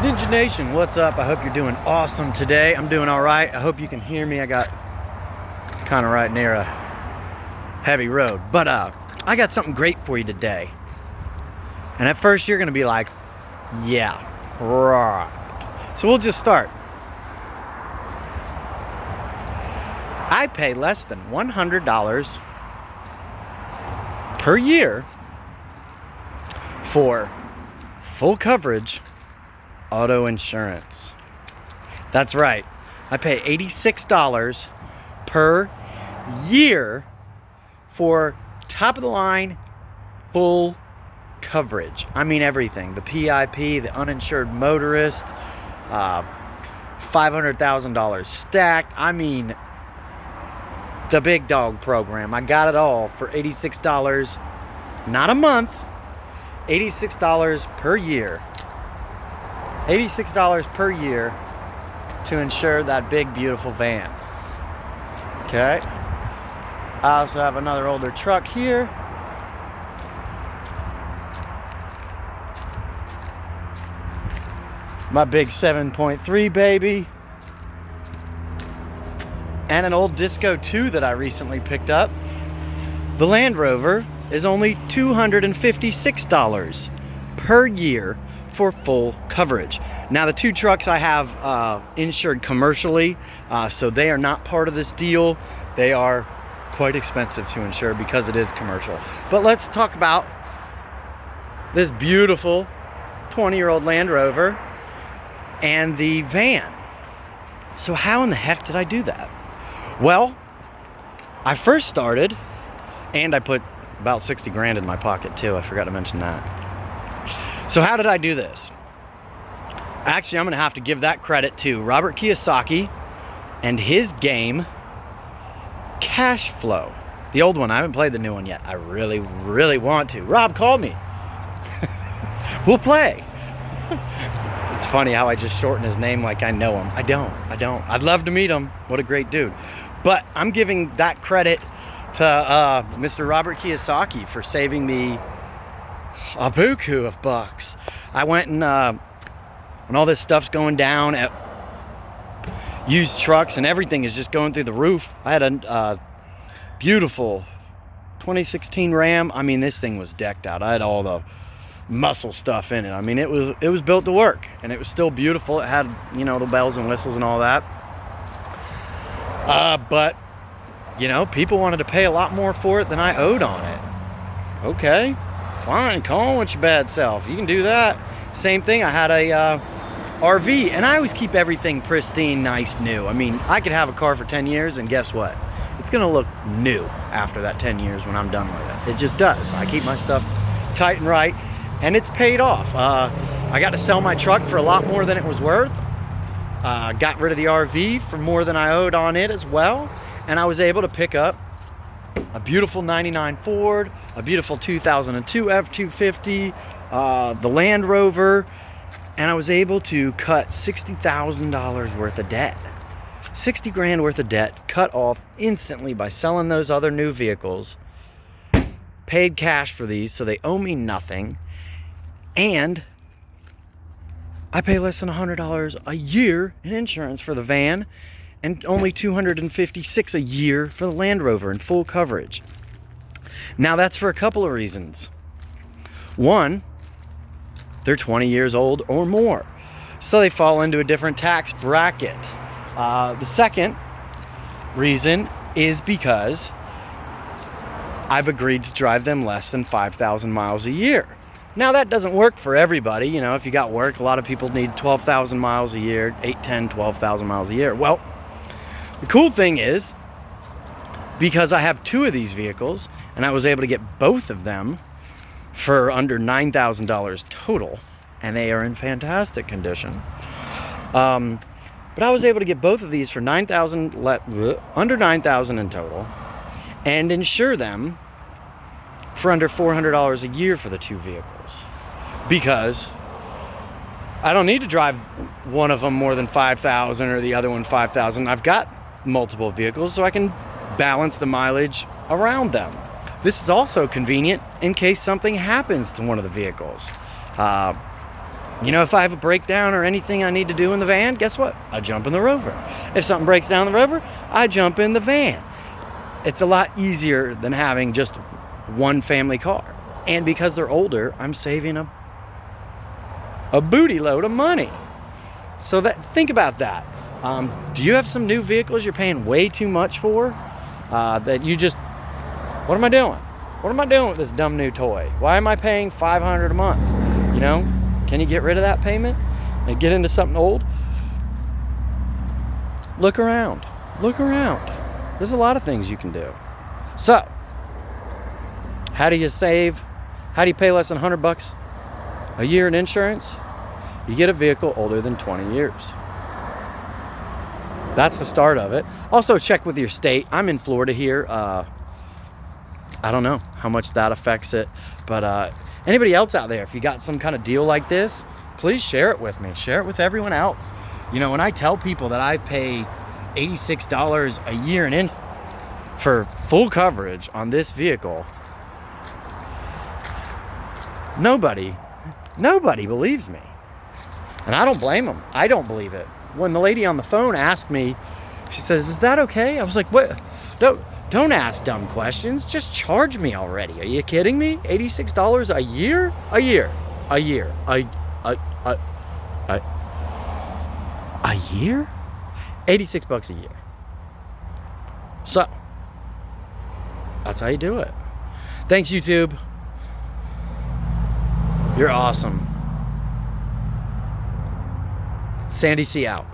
Ninja Nation, what's up? I hope you're doing awesome today. I'm doing all right. I hope you can hear me. I got kind of right near a heavy road, but I got something great for you today. And at first you're gonna be like, yeah, right. So we'll just start. I pay less than $100 per year for full coverage auto insurance. That's right. I pay $86 per year for top of the line full coverage. I mean everything. The PIP, the uninsured motorist, $500,000 stacked. I mean the big dog program. I got it all for $86, not a month, $86 per year. $86 per year to insure that big, beautiful van. Okay. I also have another older truck here. My big 7.3 baby. And an old Disco 2 that I recently picked up. The Land Rover is only $256 per year for full coverage. Now the two trucks I have insured commercially, so they are not part of this deal. They are quite expensive to insure because it is commercial. But let's talk about this beautiful 20-year-old Land Rover and the van. So how in the heck did I do that? Well, I first started, and I put about 60 grand in my pocket too. I forgot to mention that. So how did I do this? Actually, I'm going to have to give that credit to Robert Kiyosaki and his game, Cash Flow. The old one. I haven't played the new one yet. I really, really want to. Rob, call me. We'll play. It's funny how I just shorten his name like I know him. I don't. I'd love to meet him. What a great dude. But I'm giving that credit to Mr. Robert Kiyosaki for saving me a buku of bucks. I went and when all this stuff's going down at used trucks and everything is just going through the roof. I had a beautiful 2016 Ram. I mean, this thing was decked out. I had all the muscle stuff in it. I mean, it was built to work, and it was still beautiful. It had, you know, the bells and whistles and all that. But you know, people wanted to pay a lot more for it than I owed on it. Okay. Fine, call on with your bad self. You can do that. Same thing, I had a RV, and I always keep everything pristine, nice, new. I mean, I could have a car for 10 years, and guess what? It's gonna look new after that 10 years when I'm done with it. It just does. I keep my stuff tight and right, and it's paid off. I got to sell my truck for a lot more than it was worth. Got rid of the RV for more than I owed on it as well, and I was able to pick up a beautiful 99 Ford, a beautiful 2002 F-250, the Land Rover, and I was able to cut $60,000 worth of debt. 60 grand worth of debt cut off instantly by selling those other new vehicles. Paid cash for these, so they owe me nothing. And I pay less than $100 a year in insurance for the van, and only $256 a year for the Land Rover in full coverage. Now that's for a couple of reasons. One, they're 20 years old or more, so they fall into a different tax bracket. The second reason is because I've agreed to drive them less than 5,000 miles a year. Now that doesn't work for everybody. You know, if you got work, a lot of people need 12,000 miles a year, 8, 10, 12,000 miles a year. Well, the cool thing is, because I have two of these vehicles, and I was able to get both of them for under $9,000 total, and they are in fantastic condition. But I was able to get both of these for under $9,000 in total, and insure them for under $400 a year for the two vehicles, because I don't need to drive one of them more than 5,000 or the other one 5,000. I've got multiple vehicles, so I can balance the mileage around them. This is also convenient in case something happens to one of the vehicles. You know, if I have a breakdown or anything I need to do in the van, guess what? I jump in the Rover. If something breaks down in the Rover, I jump in the van. It's a lot easier than having just one family car. And because they're older, I'm saving a booty load of money. So think about that. Do you have some new vehicles you're paying way too much for? That you just, what am I doing? What am I doing with this dumb new toy? Why am I paying $500 a month? You know, can you get rid of that payment and get into something old? Look around. Look around. There's a lot of things you can do. So, how do you save? How do you pay less than $100 a year in insurance? You get a vehicle older than 20 years. That's the start of it. Also, check with your state. I'm in Florida here. I don't know how much that affects it, but anybody else out there, if you got some kind of deal like this, please share it with me. Share it with everyone else. You know, when I tell people that I pay $86 a year for full coverage on this vehicle, nobody believes me. And I don't blame them. I don't believe it. When the lady on the phone asked me, she says, "Is that okay?" I was like, "What? Don't ask dumb questions. Just charge me already. Are you kidding me? $86 a year? A year. A year. A year? $86 a year." So, that's how you do it. Thanks, YouTube. You're awesome. Sandy C out.